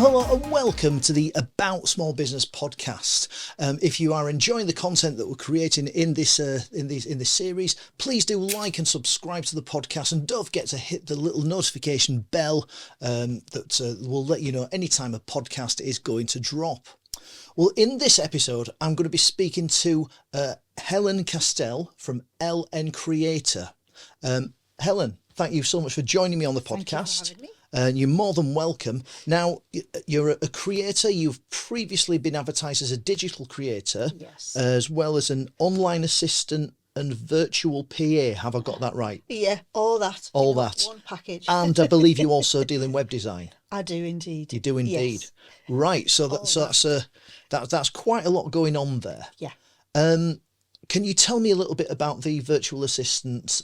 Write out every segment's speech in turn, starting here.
Hello, and welcome to the About Small Business podcast. If you are enjoying the content that we're creating in this series, please do like and subscribe to the podcast, and don't forget to hit the little notification bell that will let you know anytime a podcast is going to drop. Well, in this episode, I'm going to be speaking to Hélène Castel from LN Creator. Helen, thank you so much for joining me on the podcast. Thank you for having me. And you're more than welcome. Now, you're a creator. You've previously been advertised as a digital creator, Yes. as well as an online assistant and virtual PA. Have I got that right? Yeah, all that. All in that. One package. And I believe you also deal in web design. I do indeed. You do indeed. Yes. Right. So All that's quite a lot going on there. Yeah. Can you tell me a little bit about the virtual assistant,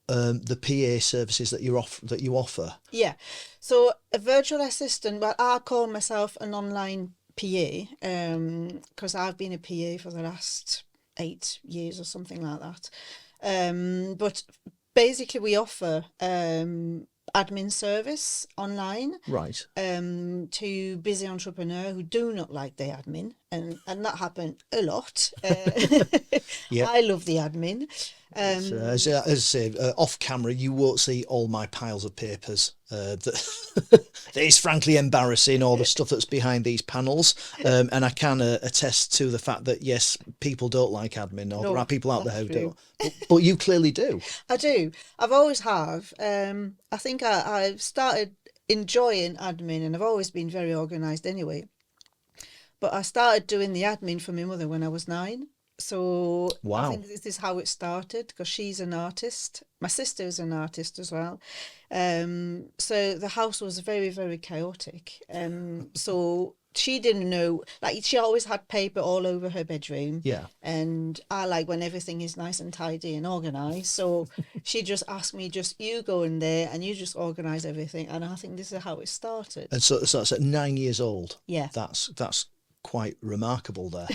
the PA services that you offer? Yeah. So a virtual assistant, well, I call myself an online PA because I've been a PA for the last 8 years or something like that. But basically we offer admin service online, Right. to busy entrepreneurs who do not like their admin, and that happened a lot. Yeah. I love the admin. As I say, off camera, you won't see all my piles of papers. That is frankly embarrassing, all the stuff that's behind these panels. And I can attest to the fact that, yes, people don't like admin, or there are people out there who true. don't. But you clearly do. I do. I've always have. I think I've started enjoying admin, and I've always been very organised anyway. But I started doing the admin for my mother when I was 9. So Wow. I think this is how it started, because she's an artist. My sister is an artist as well. So the house was very, very chaotic. So she didn't know, like, she always had paper all over her bedroom. Yeah. And I like when everything is nice and tidy and organised. So she just asked me, just you go in there and you just organise everything. And I think this is how it started. And so that's at 9 years old. Yeah. That's quite remarkable there.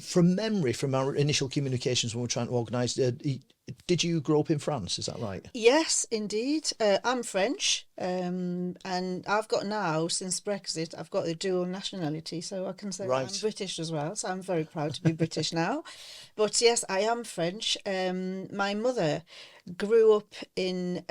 From memory, from our initial communications when we were trying to organise, did you grow up in France? Is that right? Yes, indeed. I'm French, and I've got now, since Brexit, I've got the dual nationality, so I can say Right. I'm British as well, so I'm very proud to be British now. But yes, I am French. My mother grew up in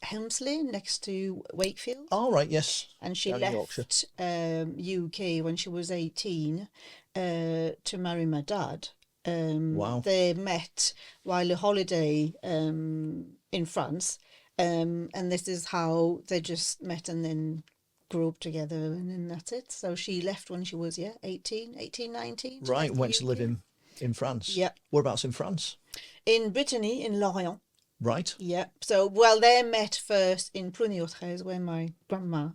Helmsley, next to Wakefield, All right, yes. and she down in Yorkshire. left UK when she was 18 to marry my dad. Wow. They met while a holiday in France, and this is how they just met and then grew up together, and then that's it. So she left when she was 18, 19. She Right, left went the to live UK. in France. Yeah. Whereabouts in France? In Brittany, in Lorient. Right. Yeah. So, well, they met first in Prunier-Treize, where my grandma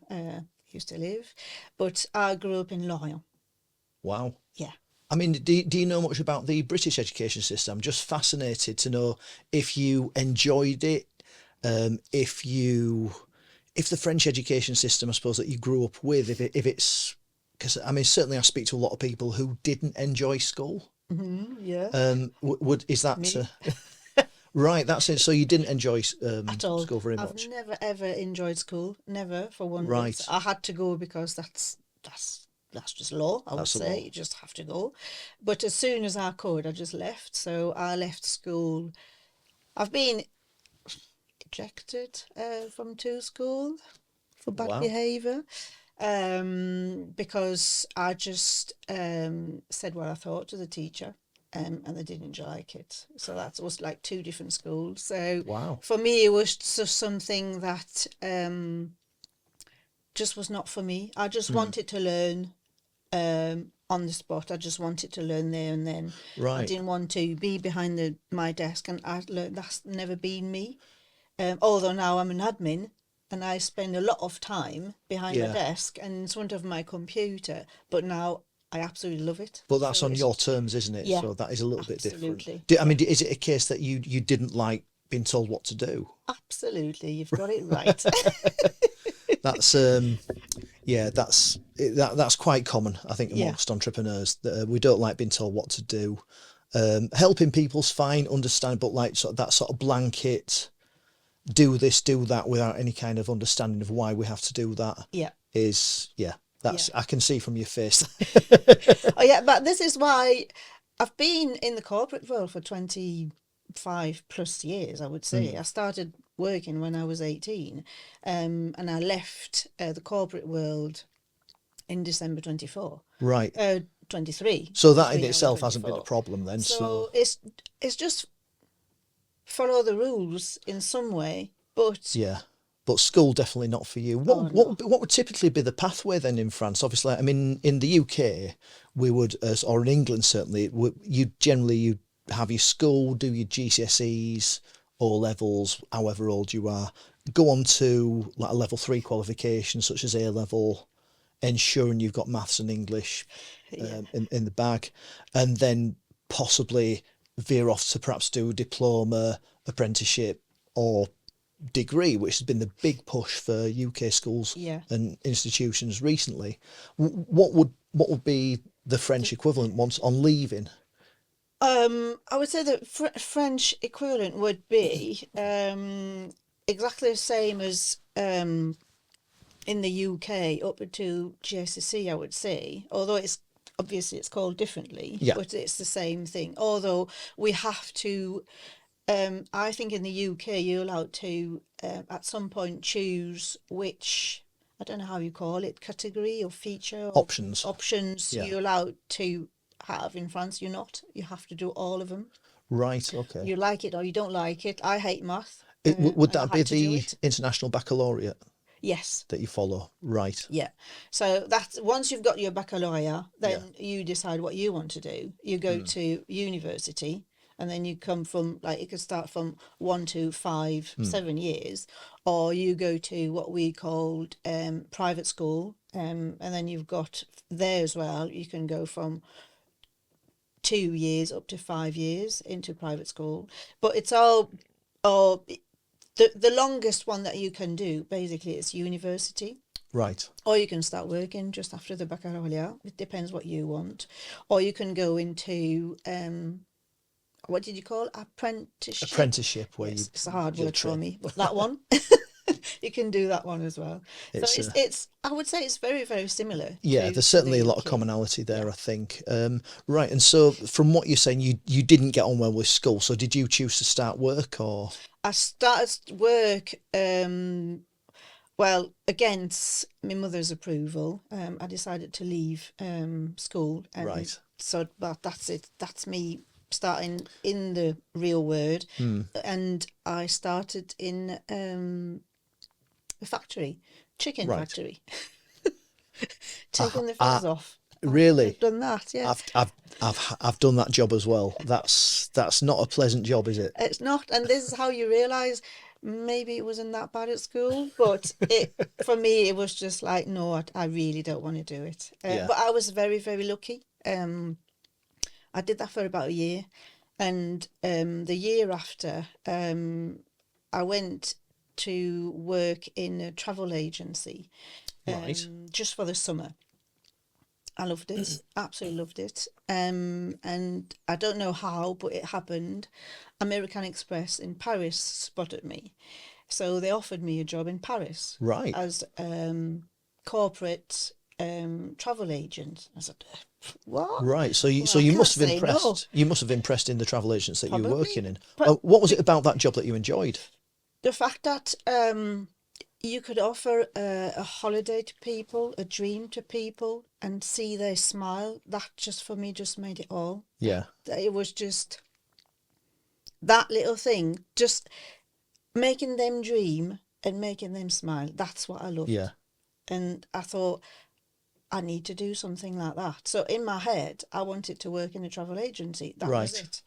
used to live, but I grew up in Lorient. Wow. Yeah. I mean, do you know much about the British education system? I'm just fascinated to know if you enjoyed it, if the French education system, I suppose, that you grew up with, if it's, because I mean, certainly I speak to a lot of people who didn't enjoy school. Yeah. Is that Me. right? That's it. So you didn't enjoy At all. school very I've much. never ever enjoyed school. Never, for one Right. reason. I had to go because that's just law. I would That's the say law. you just have to go. But as soon as I could, I just left. So I left school. I've been ejected from 2 school for bad Wow. behaviour. Because I just said what I thought to the teacher, and they didn't like it. So that was like 2 different schools. So Wow. for me, it was just something that just was not for me. I just wanted to learn on the spot. I just wanted to learn there and then. I Right. didn't want to be behind my desk, and I learned that's never been me. Although now I'm an admin, and I spend a lot of time behind my Yeah. desk and in front of my computer, but now I absolutely love it. But that's So on it's- your terms, isn't it? Yeah, So that is a little bit absolutely. different. I mean, is it a case that you didn't like being told what to do? Absolutely, you've got it right. That's that's quite common, I think, Yeah. amongst entrepreneurs. That we don't like being told what to do. Helping people's fine, understand, but like sort of that sort of blanket do this, do that without any kind of understanding of why we have to do that Yeah. is, that's, I can see from your face. Oh yeah, but this is why I've been in the corporate world for 25 plus years, I would say. I started working when I was 18, and I left the corporate world in December 24. Right. 23. So that in 23, now itself I'm hasn't been a 24. problem then. So it's just follow the rules in some way, but yeah. But school definitely not for you. Oh, no. What would typically be the pathway then in France? Obviously, I mean, in the UK, we would, or in England certainly, you have your school, do your GCSEs, O levels, however old you are, go on to like a level 3 qualification such as A level, ensuring you've got maths and English in the bag, and then possibly veer off to perhaps do a diploma, apprenticeship, or degree, which has been the big push for UK schools and institutions recently. What would be the French equivalent once on leaving? I would say the French equivalent would be exactly the same as in the UK up to GCSE, I would say, although it's obviously it's called differently, but it's the same thing. Although we have to, I think in the UK you're allowed to at some point choose which, I don't know how you call it, category or feature or options you're allowed to have. In France you're not. You have to do all of them. Right, okay. You like it or you don't like it. I hate math. Would that be the International Baccalaureate? Yes. That you follow, right? Yeah. So that's once you've got your baccalaureate, then you decide what you want to do. You go to university, and then you come from, like, you could start from 1 to 5, 7 years, or you go to what we called private school, and then you've got there as well. You can go from 2 years up to 5 years into private school, but it's all the longest one that you can do basically is university. Right. Or you can start working just after the baccalaureate. It depends what you want. Or you can go into what did you call it? Apprenticeship, where it's a hard word for me, but that one. You can do that one as well. It's I would say it's very, very similar. Yeah, there's certainly a lot of commonality there, I think. Right, and so from what you're saying, you didn't get on well with school, so did you choose to start work, or? I started work, well, against my mother's approval. I decided to leave school. And right. So, but that's it. That's me starting in the real world. And I started in a factory, chicken factory. Taking the fuzz off. Really? I've done that, yeah. I've done that job as well. That's not a pleasant job, is it? It's not, and this is how you realise maybe it wasn't that bad at school, but for me it was just like, no, I really don't want to do it. But I was very, very lucky. I did that for about a year, and the year after, I went to work in a travel agency, just for the summer. I loved it, absolutely loved it. And I don't know how, but it happened. American Express in Paris spotted me. So they offered me a job in Paris. Right. As corporate travel agent. I said, what? Right. So you must have impressed. No. You must have impressed in the travel agents that you were working in. What was it about that job that you enjoyed? The fact that you could offer a holiday to people, a dream to people, and see their smile. That just, for me, just made it all. Yeah. It was just that little thing, just making them dream and making them smile. That's what I loved. Yeah. And I thought, I need to do something like that. So in my head, I wanted to work in a travel agency. That was it.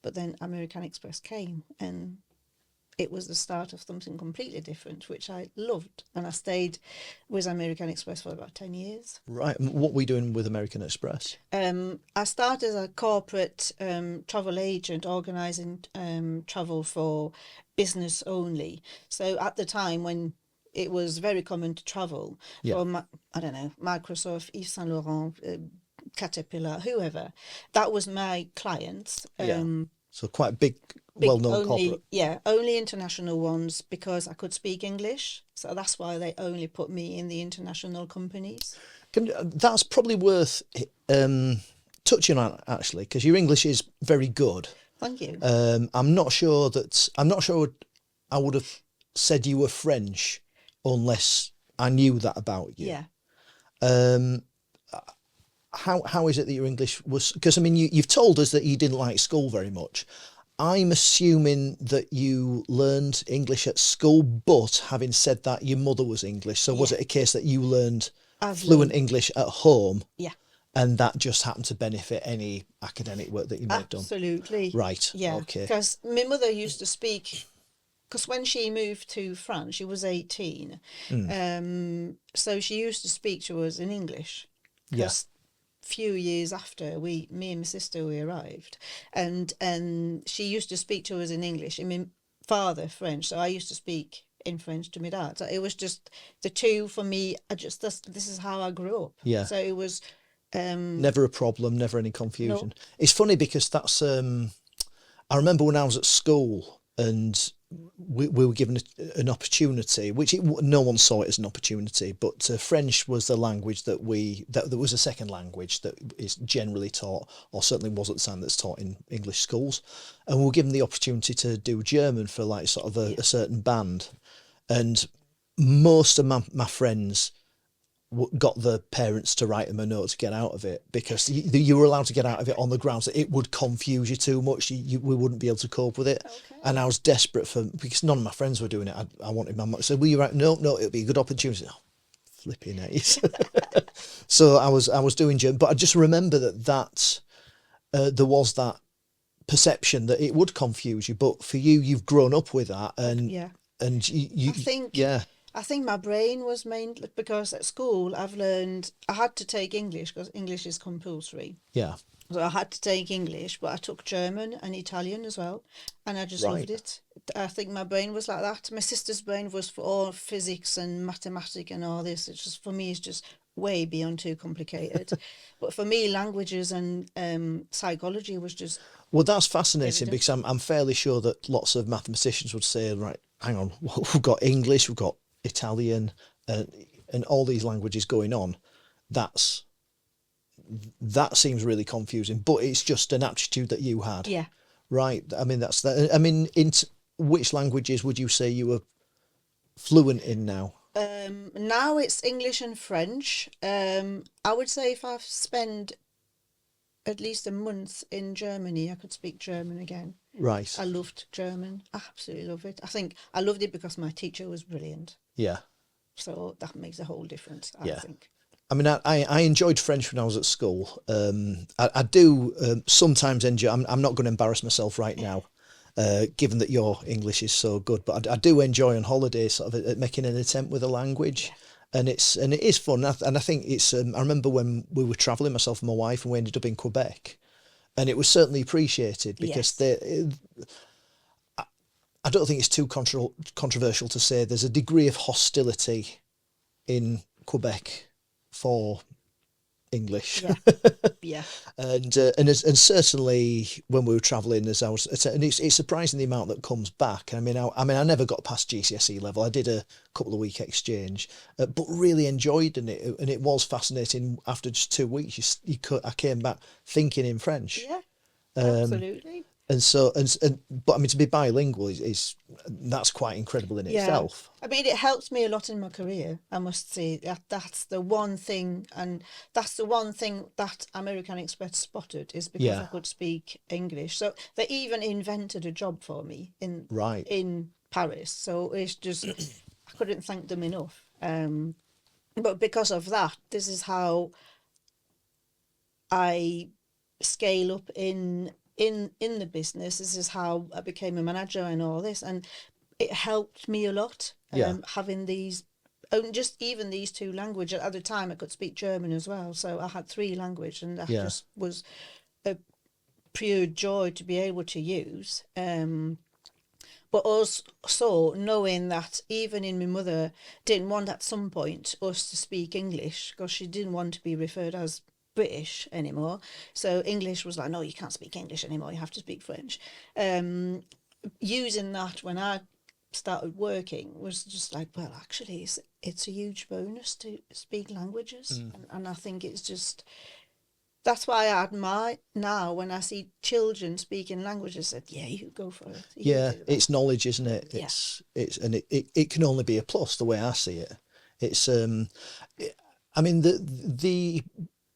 But then American Express came, and it was the start of something completely different, which I loved. And I stayed with American Express for about 10 years. Right. And what were you doing with American Express? I started as a corporate travel agent, organising travel for business only. So at the time when it was very common to travel, for, I don't know, Microsoft, Yves Saint Laurent, Caterpillar, whoever, that was my clients. So quite big, Big, well-known corporate. only international ones because I could speak English. So that's why they only put me in the international companies. That's probably worth touching on actually, because your English is very good. Thank you. I'm not sure I would have said you were French unless I knew that about you. Yeah. How is it that your English was? Because I mean, you've told us that you didn't like school very much. I'm assuming that you learned English at school, but having said that, your mother was English. So was Yeah. it a case that you learned I've fluent learned. English at home, Yeah. and that just happened to benefit any academic work that you may have done? Absolutely. Right. Yeah. Okay. Because my mother used to speak, because when she moved to France, she was 18. So she used to speak to us in English. Yeah. Because few years after me and my sister, we arrived, and she used to speak to us in English. I mean, father French, so I used to speak in French to my dad. So it was just the two for me. This is how I grew up. Yeah. So it was Never a problem, never any confusion. no. It's funny because that's I remember when I was at school and we were given an opportunity, which no one saw it as an opportunity, but French was the language that was a second language that is generally taught, or certainly was at the time, that's taught in English schools. And we were given the opportunity to do German for like sort of a certain band. And most of my friends got the parents to write them a note to get out of it, because you were allowed to get out of it on the grounds that it would confuse you too much. We wouldn't be able to cope with it. Okay. And I was desperate because none of my friends were doing it. I wanted my mum. So will you write? No, it'll be a good opportunity. Oh, flipping it. So I was doing German, but I just remember that there was that perception that it would confuse you. But for you, you've grown up with that, and Yeah. and you I think yeah. I think my brain was mainly because at school I've learned I had to take English because English is compulsory. Yeah. So I had to take English, but I took German and Italian as well, and I just loved Right. it. I think my brain was like that. My sister's brain was for all physics and mathematics and all this. It's just, for me, it's just way beyond too complicated. But for me, languages and psychology was just Well, that's fascinating evident. because I'm fairly sure that lots of mathematicians would say, right, hang on, we've got English, we've got Italian, and all these languages going on. That seems really confusing, but it's just an aptitude that you had, Yeah. right? I mean, that's that. I mean, which languages would you say you were fluent in now? Now it's English and French. I would say if I've spent at least a month in Germany, I could speak German again. Right. I loved German. I absolutely love it. I think I loved it because my teacher was brilliant. Yeah. So that makes a whole difference, I Yeah. think. I mean, I enjoyed French when I was at school. I do sometimes enjoy. I'm not going to embarrass myself right now, given that your English is so good. But I do enjoy on holiday sort of making an attempt with a language, and it is fun. And I think it's. I remember when we were travelling, myself and my wife, and we ended up in Quebec, and it was certainly appreciated because Yes. I don't think it's too controversial to say there's a degree of hostility in Quebec for English. Yeah. Yeah. and certainly when we were travelling, as I was, and it's surprising the amount that comes back. I mean, I never got past GCSE level. I did a couple of week exchange, but really enjoyed it, and it was fascinating. After just 2 weeks, I came back thinking in French. Yeah. Absolutely. And so, but I mean, to be bilingual is that's quite incredible in Yeah. itself. I mean, it helped me a lot in my career, I must say. That's the one thing, and that's the one thing that American Express spotted, is because I Yeah. could speak English. So they even invented a job for me Right. in Paris. So it's just I couldn't thank them enough. But because of that, this is how I scale up in the business. This is how I became a manager and all this, and it helped me a lot. Yeah. Having these, just even these two languages. At the time, I could speak German as well, so I had three languages, and that Yeah. just was a pure joy to be able to use. But also knowing that even in my mother didn't want at some point us to speak English because she didn't want to be referred as British anymore. So English was like, no, you can't speak English anymore. You have to speak French. Using that when I started working was just like, well, actually, it's a huge bonus to speak languages. And I think it's just, that's why I admire now when I see children speaking languages, I said, yeah, you go for it. You Yeah, do that. it's knowledge, isn't it? Yeah. And it can only be a plus the way I see it. It's I mean the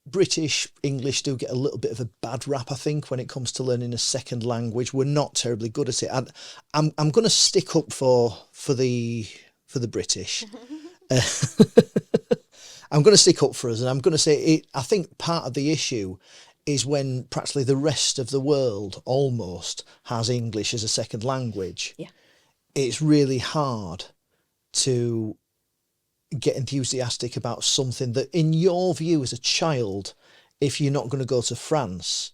British English do get a little bit of a bad rap, I think, when it comes to learning a second language. We're not terribly good at it. I'm going to stick up for the British. I'm going to stick up for us, and I'm going to say it. I think part of the issue is when practically the rest of the world almost has English as a second language. Yeah. It's really hard to get enthusiastic about something that, in your view as a child, if you're not going to go to France,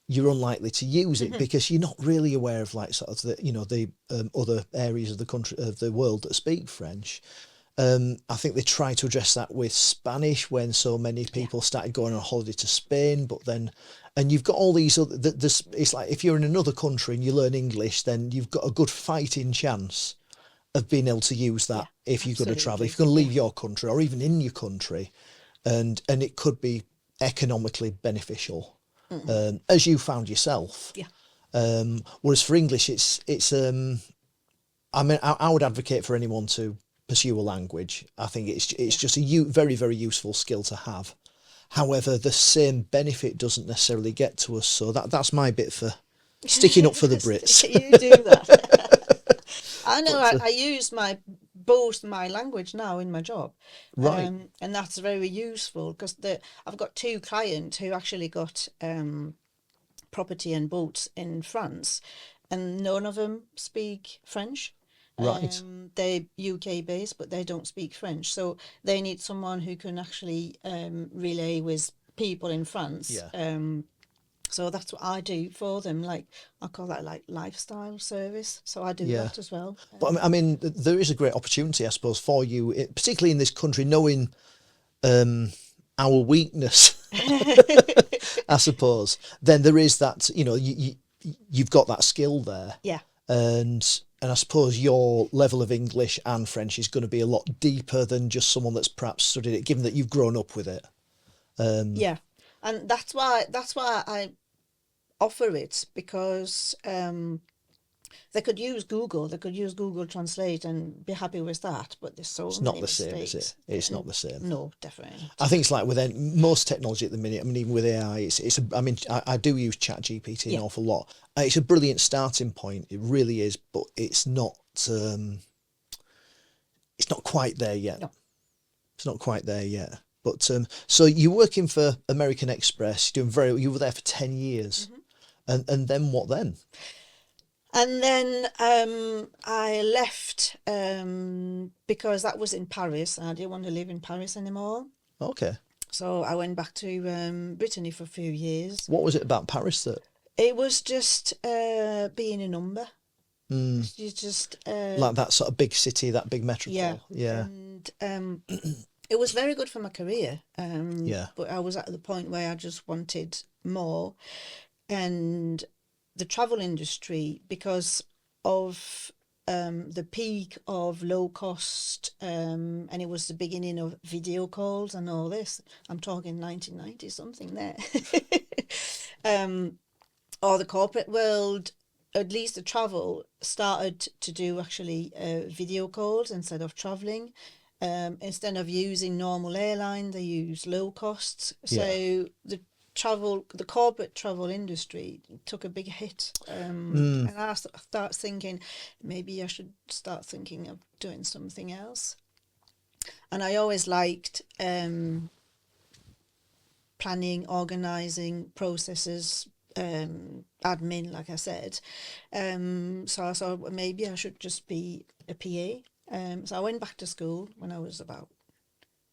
you're unlikely to use it because you're not really aware of like sort of the other areas of the country of the world that speak French. I think they tried to address that with Spanish when so many people started going on holiday to Spain, but then, and you've got all these other, it's like if you're in another country and you learn English, then you've got a good fighting chance of being able to use that if you're going to travel, if you're going to leave your country or even in your country, and it could be economically beneficial, as you found yourself. Yeah. Whereas for English, it's I mean, I would advocate for anyone to pursue a language. I think it's just a very, very useful skill to have. However, the same benefit doesn't necessarily get to us. So that's my bit for sticking up for the Brits. You do that. I know. I use both my language now in my job, Right. and that's very useful because I've got two clients who actually got property and boats in France, and none of them speak French. Right. They're UK based, but they don't speak French, so they need someone who can actually relay with people in France. Yeah. So that's what I do for them. Like I call that like lifestyle service. So I do that as well. But I mean, there is a great opportunity, I suppose, for you, particularly in this country, knowing our weakness, I suppose. Then there is that, you've got that skill there. Yeah. And I suppose your level of English and French is going to be a lot deeper than just someone that's perhaps studied it, given that you've grown up with it. Yeah, and that's why I offer it, because they could use Google Translate and be happy with that, but there's so It's many not the same, is it? mistakes. It's not the same. No, definitely not. I think it's like with most technology at the minute. I mean, even with AI, I do use ChatGPT an awful lot. It's a brilliant starting point. It really is, but it's not quite there yet. No. It's not quite there yet. But so you're working for American Express. You were there for 10 years, and then what then? And then I left because that was in Paris, and I didn't want to live in Paris anymore. Okay. So I went back to Brittany for a few years. What was it about Paris that? It was just being a number. You just Like that sort of big city, that big metropole. Yeah. And it was very good for my career. Yeah. But I was at the point where I just wanted more, and the travel industry, because of the peak of low cost, and it was the beginning of video calls and all this. I'm talking 1990 something there. Or the corporate world, at least the travel, started to do actually video calls instead of traveling. Instead of using normal airline, they use low costs. So the corporate travel industry took a big hit. And I start thinking, maybe I should start thinking of doing something else. And I always liked planning, organising processes, admin, like I said. So I thought maybe I should just be a PA. So I went back to school when I was about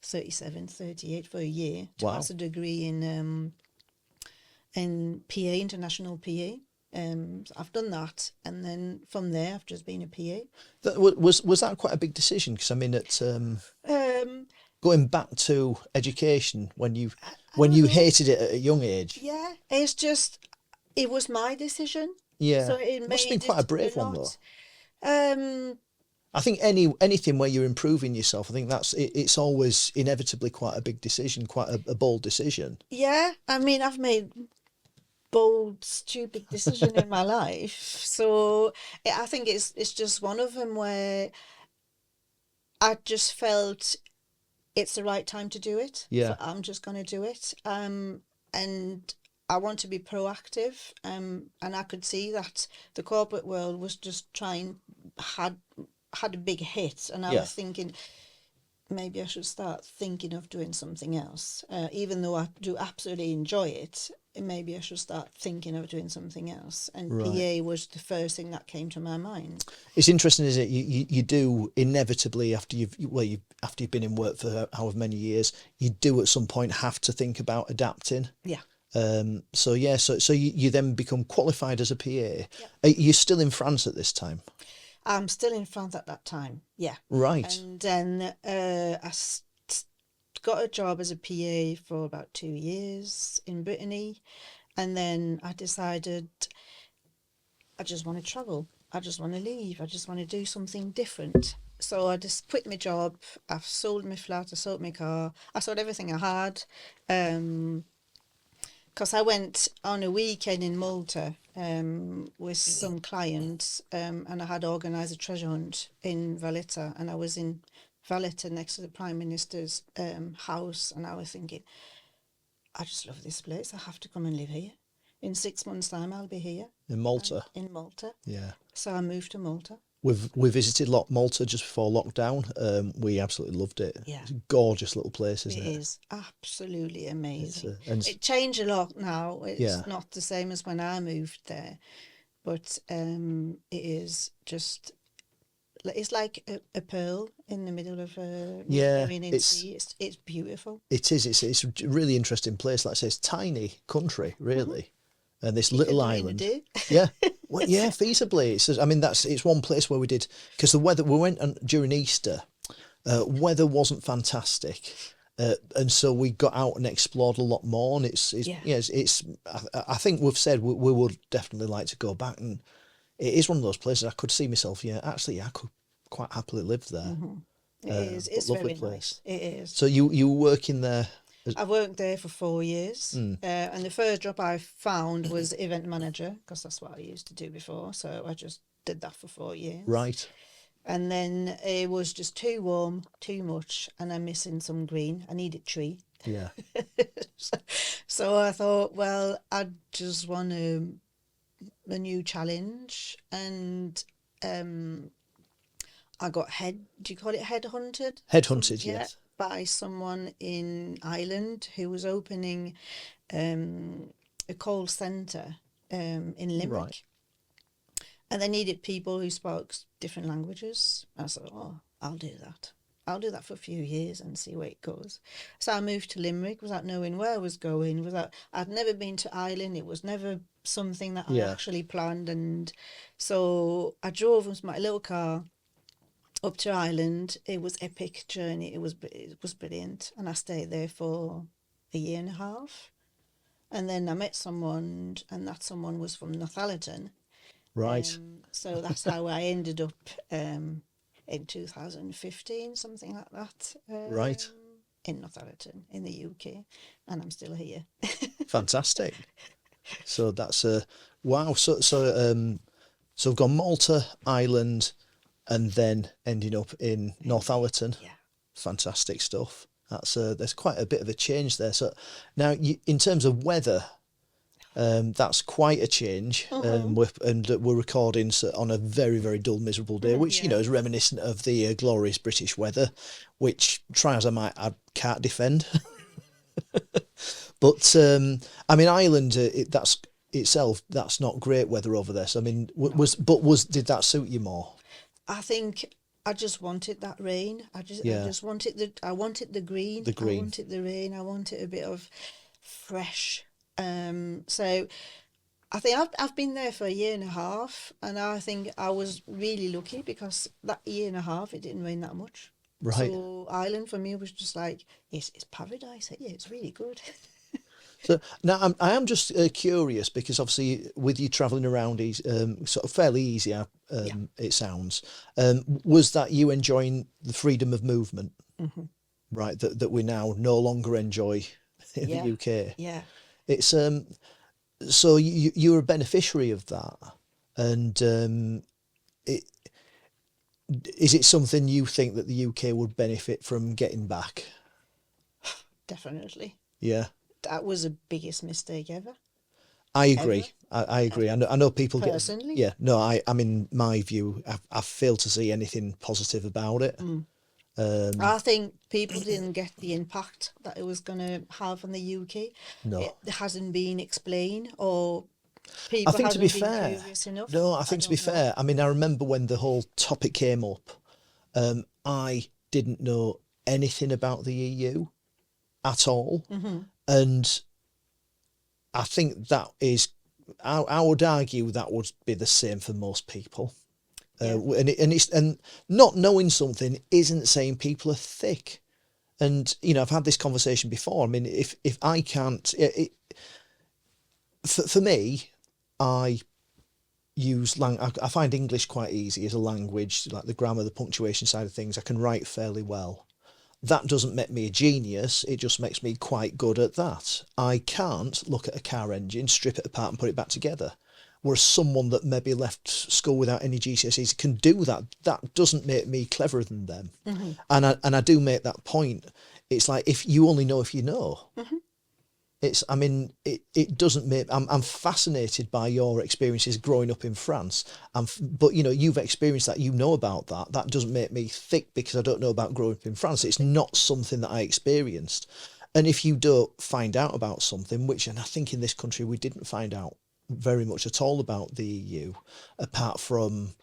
37, 38 for a year to pass a degree in PA, international PA. So I've done that, and then from there I've just been a PA. Was that quite a big decision? Because I mean, going back to education when you don't know. hated it at a young age. Yeah, it's just, it was my decision. Yeah, So it must have been made quite a it brave a one though. lot. Um, I think anything where you're improving yourself, I think it's always inevitably quite a big decision, quite a bold decision. yeah, I mean, I've made bold, stupid decision in my life. So I think it's just one of them where I just felt it's the right time to do it. So Yeah, I'm just going to do it. And I want to be proactive. And I could see that the corporate world was just had a big hit, and I yeah, was thinking maybe I should start thinking of doing something else. Even though I do absolutely enjoy it, maybe I should start thinking of doing something else. And right. PA was the first thing that came to my mind. It's interesting, isn't it? You do inevitably after after you've been in work for however many years, you do at some point have to think about adapting. Yeah. So yeah, so you then become qualified as a PA. Yeah. You're still in France at this time, I'm still in France at that time. Yeah. right? And then got a job as a PA for about 2 years in Brittany. And then I decided I just want to travel. I just want to leave. I just want to do something different. So I just quit my job. I've sold my flat. I sold my car. I sold everything I had. Because I went on a weekend in Malta with some clients, and I had organised a treasure hunt in Valletta, and I was in Valletta next to the Prime Minister's house, and I was thinking, I just love this place. I have to come and live here. In 6 months' time, I'll be here. In Malta. In Malta. Yeah. So I moved to Malta. We visited Malta just before lockdown. We absolutely loved it. Yeah. It's a gorgeous little place, isn't it? It is absolutely amazing. And it changed a lot now. It's yeah. not the same as when I moved there, but it is just, it's like a pearl in the middle of a Mediterranean sea. It's beautiful. It is. It's a really interesting place. Like I say, it's a tiny country, really. And this little island. Yeah. Well, yeah, feasibly. It's one place where we did, because the weather, we went during Easter, weather wasn't fantastic. And so we got out and explored a lot more. And I think we've said we would definitely like to go back. And it is one of those places I could see myself, I could quite happily live there. Mm-hmm. It is. It's lovely very place. Nice. It is. So you were working there? I worked there for 4 years, and the first job I found was event manager, because that's what I used to do before. So I just did that for 4 years. Right. And then it was just too warm, too much, and I'm missing some green. I needed tree. Yeah. So I thought, well, I just want a new challenge, and I got do you call it headhunted? Headhunted, yes. By someone in Ireland who was opening a call centre in Limerick. Right. And they needed people who spoke different languages. I thought, oh, I'll do that. I'll do that for a few years and see where it goes. So I moved to Limerick without knowing where I was going. I'd never been to Ireland. It was never something that I actually planned. And so I drove with my little car up to Ireland. It was epic journey. It was brilliant, and I stayed there for a year and a half, and then I met someone, and that someone was from Northallerton. Right. So that's how I ended up in 2015, something like that. Right. In Northallerton, in the UK, and I'm still here. Fantastic. So that's wow. So we've gone Malta, Ireland, and then ending up in Northallerton. Yeah. Fantastic stuff. There's quite a bit of a change there. So now, in terms of weather, that's quite a change. We're recording on a very, very dull, miserable day, which is reminiscent of the glorious British weather, which, try as I might, I can't defend. But Ireland, that's not great weather over there. So did that suit you more? I think I just wanted that rain. I just wanted the green. I wanted the rain. I wanted a bit of fresh. So I think I've been there for a year and a half, and I think I was really lucky because that year and a half it didn't rain that much. Right. So Ireland for me was just like, it's paradise. Yeah, it's really good. So now I am just curious because obviously with you travelling around, sort of fairly easy, Yeah. it sounds. Was that you enjoying the freedom of movement, Hmm. right? That we now no longer enjoy in the Yeah. UK. Yeah. It's so you're a beneficiary of that, and it is it something you think that the UK would benefit from getting back? Definitely. Yeah. That was the biggest mistake ever. I Ever. agree. I agree. Ever. I know people get. Personally. Yeah. No. I mean, my view. I fail to see anything positive about it. Mm. Um. I think people didn't get the impact that it was going to have on the UK. No. It hasn't been explained, or I people think to be hasn't been fair. curious enough. No. I I think to be don't know. fair. I mean, I remember when the whole topic came up. I didn't know anything about the EU at all, Hmm. and I think that is. I would argue that would be the same for most people. Yeah. And not knowing something isn't saying people are thick. And I've had this conversation before. I mean, if I can't, for me, I I find English quite easy as a language, like the grammar, the punctuation side of things. I can write fairly well. That doesn't make me a genius. It just makes me quite good at that. I can't look at a car engine, strip it apart, and put it back together. Whereas someone that maybe left school without any GCSEs can do that. That doesn't make me cleverer than them. Hmm. And I do make that point. It's like if you only know if you know. Hmm. I mean, it doesn't make. I'm fascinated by your experiences growing up in France. But you've experienced that. You know about that. That doesn't make me thick because I don't know about growing up in France. It's not something that I experienced. And if you don't find out about something, and I think in this country we didn't find out very much at all about the EU, apart from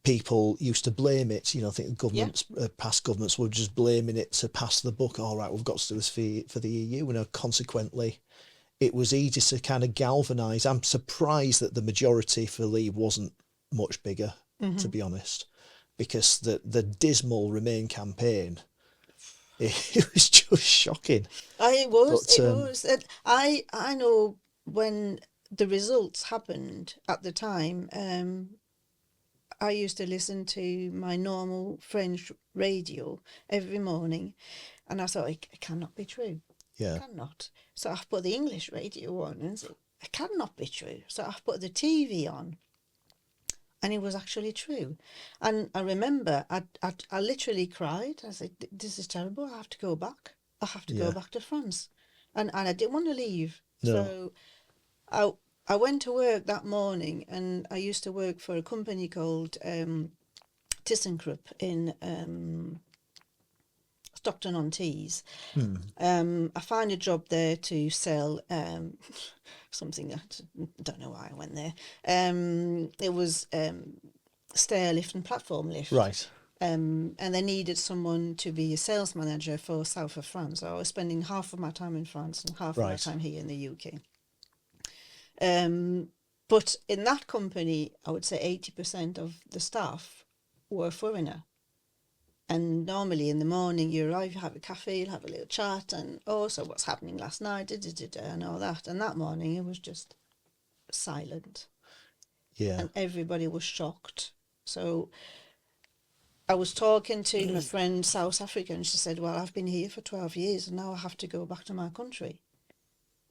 people used to blame it. I think Yeah. governments, past governments, were just blaming it to pass the buck. All right, we've got to do this for the EU. Consequently, it was easy to kind of galvanise. I'm surprised that the majority for Leave wasn't much bigger, to Hmm. be honest, because the dismal Remain campaign, it was just shocking. It was. But It was. I know when the results happened at the time. I used to listen to my normal French radio every morning, and I thought it cannot be true. It yeah, cannot. So I put the English radio on and said, it cannot be true. So I put the TV on, and it was actually true. And I remember I literally cried. I said, This is terrible. I have to go back. I have to go yeah, back to France." And I didn't want to leave. no, So I I went to work that morning, and I used to work for a company called ThyssenKrupp in Stockton-on-Tees. hmm, I found a job there to sell something that I don't know why I went there. It was stair lift and platform lift. right, And they needed someone to be a sales manager for south of France. So I was spending half of my time in France and half of my right, time here in the UK. But in that company, I would say 80% of the staff were foreigner. And normally in the morning, you arrive, you have a cafe, you'll have a little chat, and so what's happening last night, and all that. And that morning, it was just silent, yeah, and everybody was shocked. So I was talking to my friend South Africa, and she said, "Well, I've been here for 12 years, and now I have to go back to my country.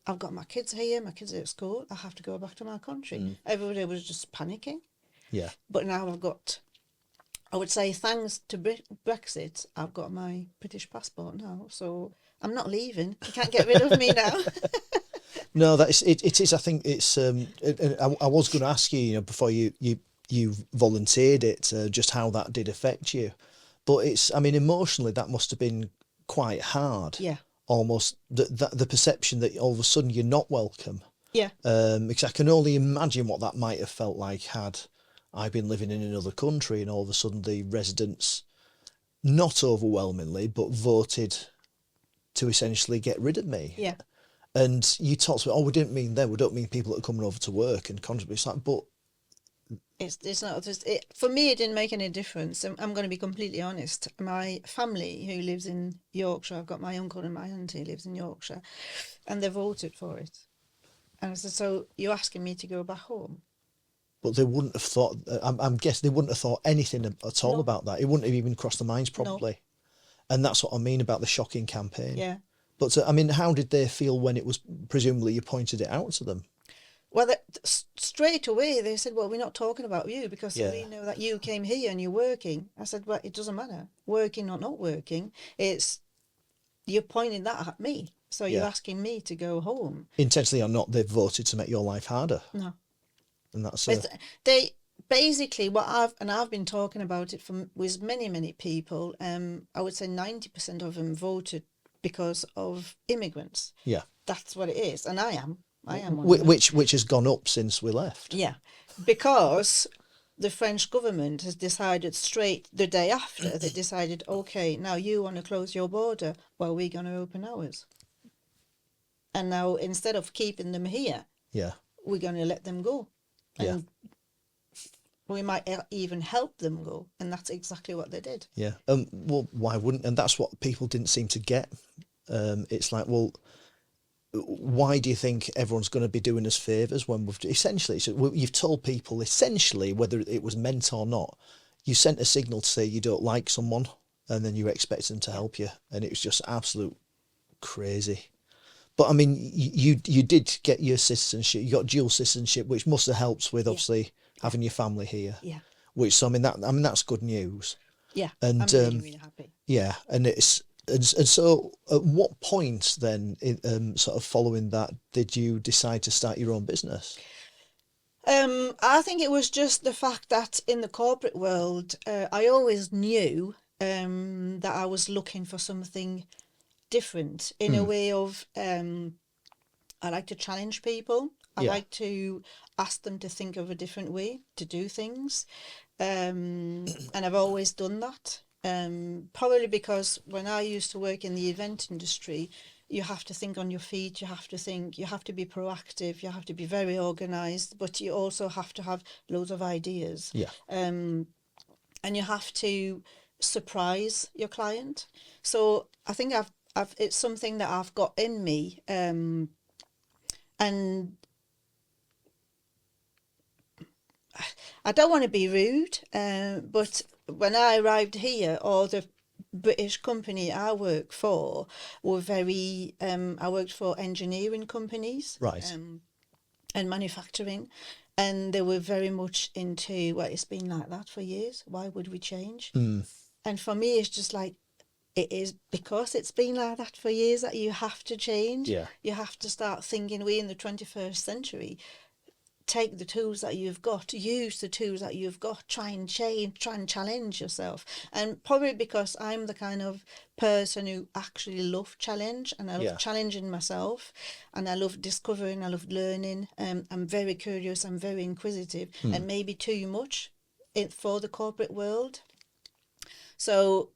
I've got my kids here, my kids are at school, I have to go back to my country." mm, Everybody was just panicking. yeah. But now I would say thanks to Brexit, I've got my British passport now, so I'm not leaving. You can't get rid of me now. No, that is it. It is. I think it's. I was going to ask you, before you volunteered it, just how that did affect you, but it's. I mean, emotionally, that must have been quite hard. Yeah, Almost the perception that all of a sudden you're not welcome. yeah, Because I can only imagine what that might have felt like had I been living in another country and all of a sudden the residents, not overwhelmingly, but voted to essentially get rid of me. yeah, And you talked about, we didn't mean them, we don't mean people that are coming over to work and contribute. It's like, but It's not just it for me. It didn't make any difference. I'm going to be completely honest. My family who lives in Yorkshire, I've got my uncle and my auntie lives in Yorkshire, and they voted for it. And I said, so you're asking me to go back home? But they wouldn't have thought. I'm guessing they wouldn't have thought anything at all No, about that. It wouldn't have even crossed their minds no, probably. And that's what I mean about the shocking campaign. yeah. But I mean, how did they feel when it was presumably you pointed it out to them? Well, straight away they said, well, we're not talking about you because Yeah. we know that you came here and you're working. I said, well, it doesn't matter, working or not working. It's you're pointing that at me. So you're Yeah. asking me to go home. Intentionally or not, they've voted to make your life harder. No. And that's They basically what I've been talking about it with many people. I would say 90% of them voted because of immigrants. yeah. That's what it is, and I am one of them. Which has gone up since we left. Yeah, because the French government has decided straight the day after, they decided, okay, now you want to close your border, well, we're going to open ours. And now instead of keeping them here, Yeah. we're going to let them go. And Yeah. we might even help them go. And that's exactly what they did. Yeah. Well, why wouldn't? And that's what people didn't seem to get. It's like, well, why do you think everyone's going to be doing us favours when we've essentially, so you've told people essentially, whether it was meant or not, you sent a signal to say you don't like someone and then you expect them to help you. And it was just absolute crazy. But I mean, you did get your citizenship, you got dual citizenship, which must have helped with obviously having your family here. Yeah. Which, so I mean, that's good news. Yeah. And I'm really happy. yeah, and it's and so at what point then, sort of following that, did you decide to start your own business? I think it was just the fact that in the corporate world, I always knew that I was looking for something different in a way of I like to challenge people. I Yeah. like to ask them to think of a different way to do things. And I've always done that. Probably because when I used to work in the event industry, you have to think on your feet, you have to be proactive, you have to be very organised, but you also have to have loads of ideas. Yeah. And you have to surprise your client. So I think it's something that I've got in me. And I don't want to be rude, but when I arrived here, all the British company I work for were very, I worked for engineering companies. Right. And manufacturing, and they were very much into, well, it's been like that for years, why would we change? And for me, it's just like, it is because it's been like that for years that you have to change. Yeah. You have to start thinking, we in the 21st century, take the tools that you've got, use the tools that you've got, try and change, try and challenge yourself. And probably because I'm the kind of person who actually love challenge, and I love challenging myself, and I love discovering, I love learning. I'm very curious, I'm very inquisitive, and maybe too much for the corporate world. So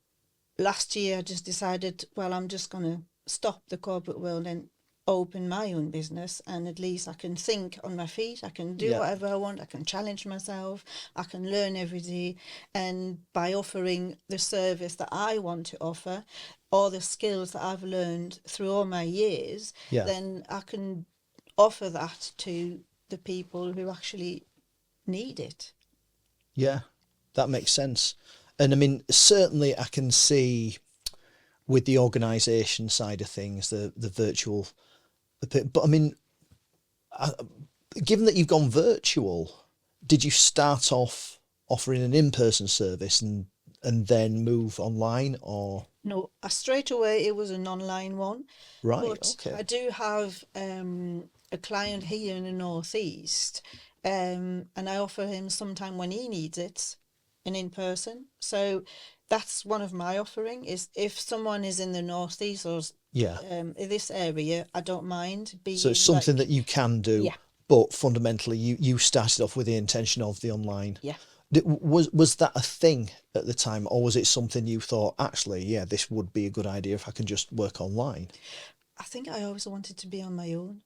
last year I just decided, well, I'm just going to stop the corporate world and open my own business, and at least I can think on my feet, I can do whatever I want, I can challenge myself, I can learn every day, and by offering the service that I want to offer, all the skills that I've learned through all my years, then I can offer that to the people who actually need it. Yeah, that makes sense. And I mean, certainly I can see with the organisation side of things, the virtual. But I mean, given that you've gone virtual, did you start off offering an in-person service and then move online, or? No, straight away it was an online one. Right, But okay. I do have a client here in the Northeast, and I offer him sometime when he needs it, an in-person. So that's one of my offering, is if someone is in the Northeast or in this area, I don't mind being. So it's something that you can do, but fundamentally you started off with the intention of the online. Yeah. Was that a thing at the time, or was it something you thought, actually, this would be a good idea if I can just work online? I think I always wanted to be on my own.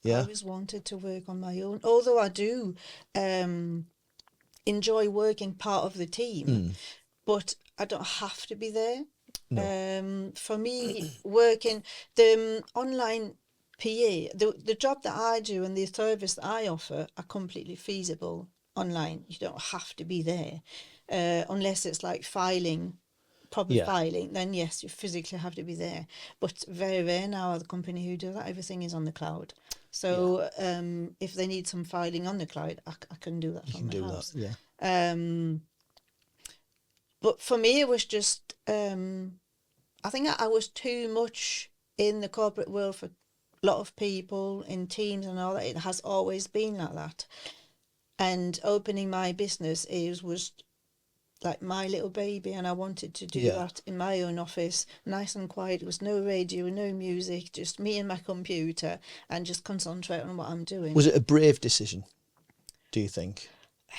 Yeah. I always wanted to work on my own, although I do enjoy working part of the team, but I don't have to be there. No. For me, working the online PA, the job that I do and the service that I offer are completely feasible online. You don't have to be there, unless it's like filing, proper Yeah. filing. Then yes, you physically have to be there. But very rare now the company who do that. Everything is on the cloud. So if they need some filing on the cloud, I can do that You from can my do house. that. Yeah. But for me, it was just, I think I was too much in the corporate world for a lot of people in teams and all that. It has always been like that. And opening my business was like my little baby, and I wanted to do that in my own office, nice and quiet. There was no radio, no music, just me and my computer, and just concentrate on what I'm doing. Was it a brave decision, do you think?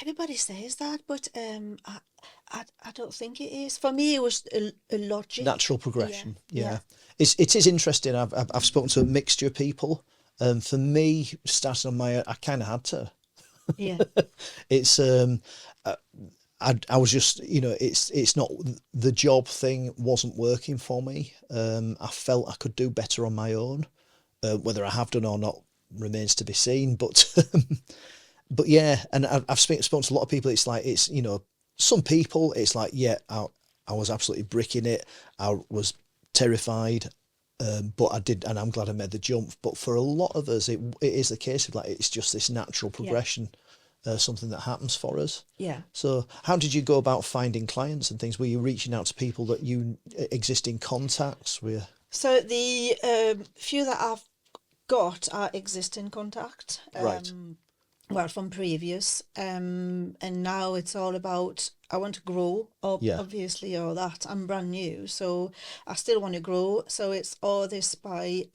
Everybody says that, but I don't think it is. For me, it was a logic. Natural progression. Yeah. It is interesting. I've spoken to a mixture of people. For me, starting on my own, I kind of had to. Yeah. It's I was just, it's not, the job thing wasn't working for me. I felt I could do better on my own. Whether I have done or not remains to be seen. But but yeah, and I've spoken to a lot of people. It's like, some people, it's like, I was absolutely bricking it. I was terrified, but I did, and I'm glad I made the jump. But for a lot of us, it is the case of like, it's just this natural progression, something that happens for us. Yeah. So how did you go about finding clients and things? Were you reaching out to people that you, existing contacts? So the few that I've got are existing contact. Right. Well, from previous, and now it's all about, I want to grow up, obviously, or that I'm brand new, so I still want to grow. So it's all this by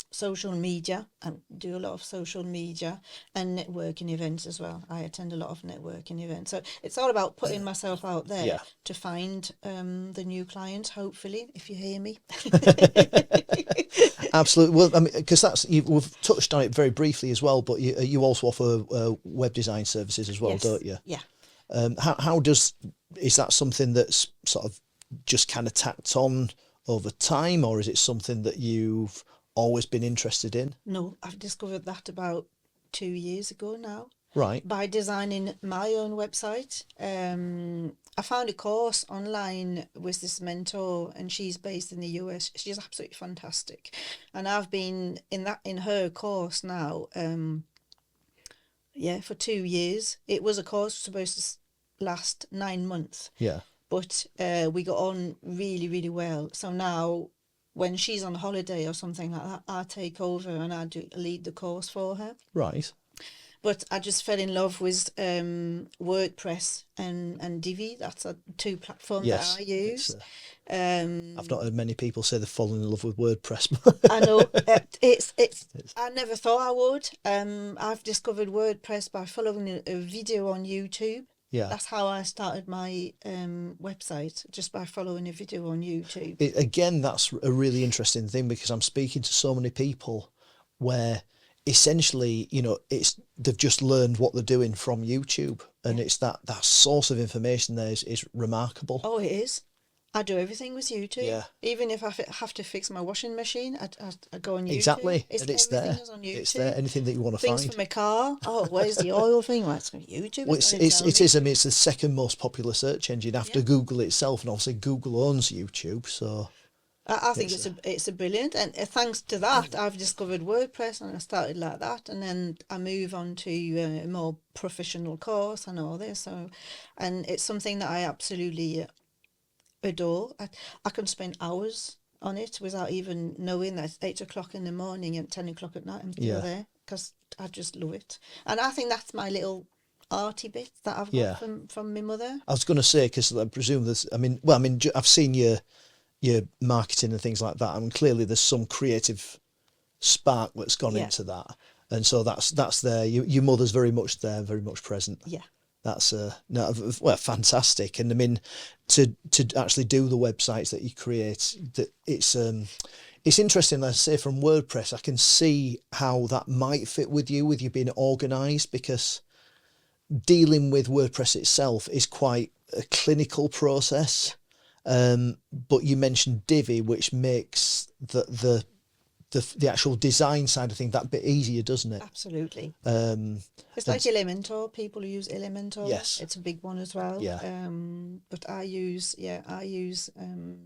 social media. I do a lot of social media and networking events as well. I attend a lot of networking events. So it's all about putting myself out there to find the new clients, hopefully, if you hear me. Absolutely. Well, I mean, because we've touched on it very briefly as well, but you also offer web design services as well, don't you? Yeah. Is that something that's sort of just kind of tacked on over time, or is it something that you've always been interested in? No, I've discovered that about 2 years ago now. Right. By designing my own website. I found a course online with this mentor, and she's based in the US. She's absolutely fantastic. And I've been in her course now, for 2 years. It was a course supposed to last 9 months. Yeah. But we got on really, really well. So now when she's on holiday or something like that, I take over and I lead the course for her. Right. But I just fell in love with WordPress and Divi. That's two platforms that I use. I've not heard many people say they've fallen in love with WordPress. I know. It's. I never thought I would. I've discovered WordPress by following a video on YouTube. Yeah. That's how I started my website, just by following a video on YouTube. Again, that's a really interesting thing, because I'm speaking to so many people where essentially, they've just learned what they're doing from YouTube, and it's that source of information there is remarkable. Oh, it is. I do everything with YouTube. Yeah. Even if I have to fix my washing machine, I go on YouTube. Exactly. And it's there. On YouTube. It's there. Anything that you want to Things find. For my car. Oh, where's the oil thing? Well, it's on YouTube. Well, it is. I mean, it's the second most popular search engine after Google itself, and obviously Google owns YouTube, so. I think it's a brilliant, and thanks to that, I've discovered WordPress, and I started like that, and then I move on to a more professional course and all this. So, and it's something that I absolutely adore. I can spend hours on it without even knowing that it's 8 o'clock in the morning and 10 o'clock at night. I'm still there because I just love it, and I think that's my little arty bit that I've got from my mother. I was going to say, because I presume there's. I've seen your marketing and things like that. I mean, clearly there's some creative spark that's gone into that, and so that's there. Your mother's very much there, very much present. Yeah, that's fantastic. And I mean, to actually do the websites that you create, that it's interesting. Let's say from WordPress, I can see how that might fit with you being organised, because dealing with WordPress itself is quite a clinical process. But you mentioned Divi, which makes the actual design side of things that bit easier, doesn't it? Absolutely. It's And like Elementor. People who use Elementor. Yes. It's a big one as well. Yeah. But I use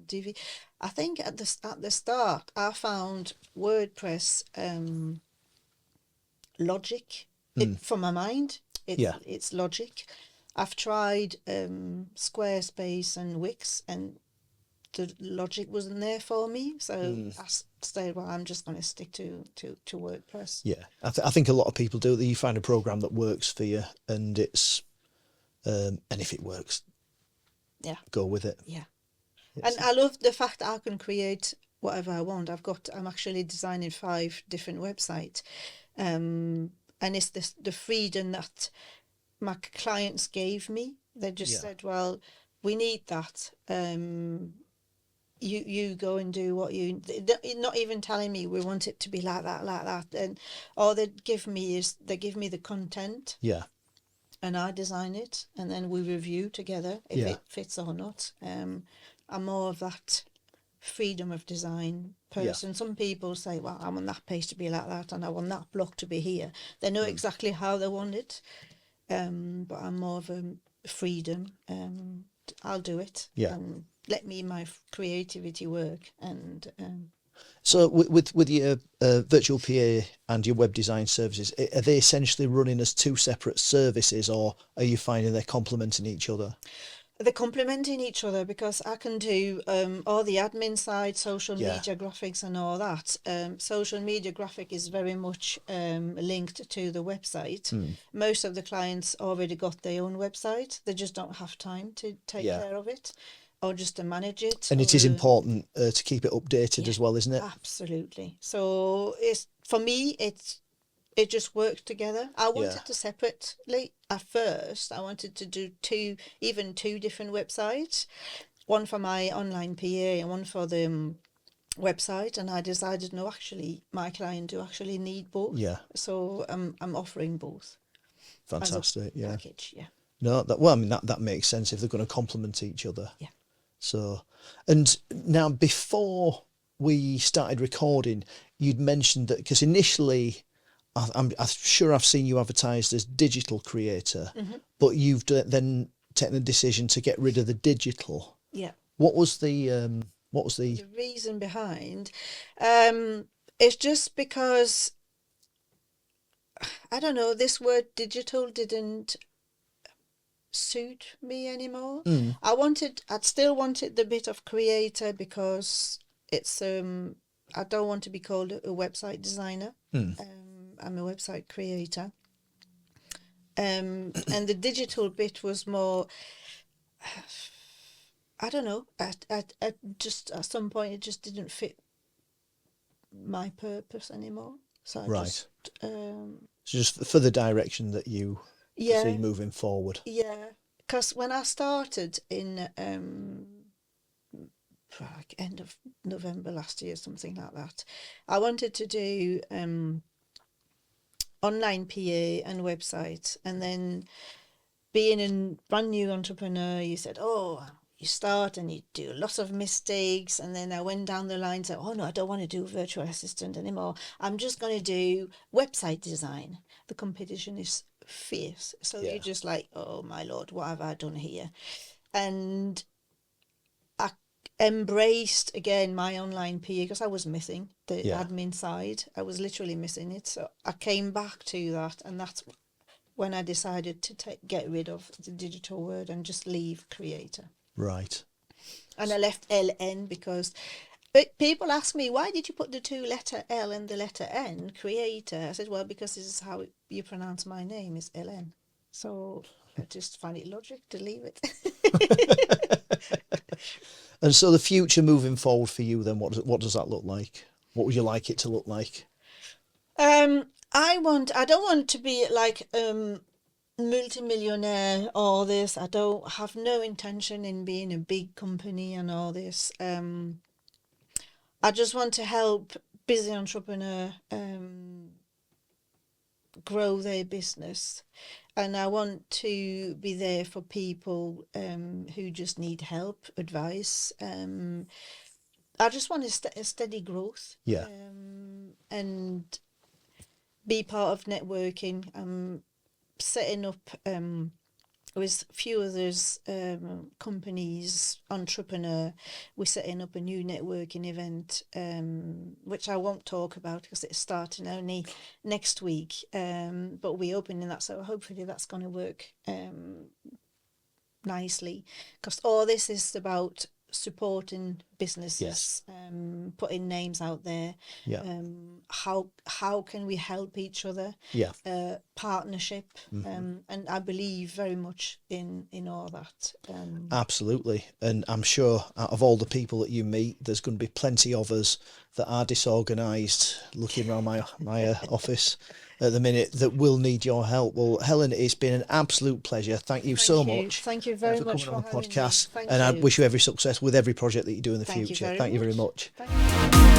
Divi. I think at the start I found WordPress logic for my mind. It's logic. I've tried Squarespace and Wix, and the logic wasn't there for me, so I said, well, I'm just going to stick to WordPress. Yeah, I think a lot of people do that. You find a program that works for you, and it's and if it works, go with it. Yeah. And I love the fact that I can create whatever I want. I'm actually designing 5 different websites, and it's the freedom that my clients gave me. They just said, well, we need that. You go and do what not even telling me we want it to be like that, and all they give me the content, and I design it, and then we review together if it fits or not. I'm more of that freedom of design person. Some people say, well, I want that page to be like that, and I want that block to be here. They know exactly how they want it, but I'm more of a freedom. I'll do it. Let my creativity work. And so with your virtual PA and your web design services, are they essentially running as 2 separate services, or are you finding they're complementing each other? They're complementing each other, because I can do all the admin side, social media graphics and all that. Social media graphic is very much linked to the website. Most of the clients already got their own website. They just don't have time to take care of it, or just to manage it. And it is important to keep it updated as well, isn't it? Absolutely. So for me, it just worked together. I wanted to separately at first. I wanted to do 2 different websites, one for my online PA and one for the website. And I decided, no, actually, my client do actually need both. So I'm offering both. Fantastic. As a package. No, that makes sense if they're going to complement each other. So, and now before we started recording, you'd mentioned that, because initially, I'm sure I've seen you advertised as digital creator, but you've then taken the decision to get rid of the digital. What was the reason behind? It's just because, I don't know, this word digital didn't suit me anymore. I'd still wanted the bit of creator, because it's I don't want to be called a website designer. I'm a website creator. And the digital bit was more, I don't know, at some point it just didn't fit my purpose anymore. So just for the direction that you see moving forward. Because when I started in end of November last year, something like that, I wanted to do online PA and websites. And then, being a brand new entrepreneur, you said, oh, you start and you do lots of mistakes. And then I went down the line and said, oh no, I don't want to do virtual assistant anymore. I'm just going to do website design. The competition is fierce. So you're just like, oh my Lord, what have I done here? And I embraced again my online PA, because I was missing the admin side. I was literally missing it. So I came back to that, and that's when I decided to get rid of the digital word and just leave creator. Right. And I left LN because people ask me, why did you put the 2-letter L and the letter N, creator? I said, well, because this is how you pronounce my name, is LN. So I just find it logic to leave it. And so the future moving forward for you then, what does that look like? What would you like it to look like? I don't want to be like multimillionaire, all this. I don't have no intention in being a big company and all this. I just want to help busy entrepreneur grow their business, and I want to be there for people who just need help, advice. I just want a steady growth. Yeah. And be part of networking. I'm setting up with a few others, companies, entrepreneur. We're setting up a new networking event, which I won't talk about because it's starting only next week. But we're opening that, so hopefully that's going to work nicely. Because all this is about supporting businesses, putting names out there. Yeah. How can we help each other? Yeah. Partnership. And I believe very much in all that. Absolutely. And I'm sure out of all the people that you meet, there's going to be plenty of us that are disorganised, looking around my office at the minute, that will need your help. Well, Helen, it's been an absolute pleasure. Thank you so much. Thank you very much coming on for the podcast. having me. And I wish you every success with every project that you do in the future. Thank you very much. Thank you.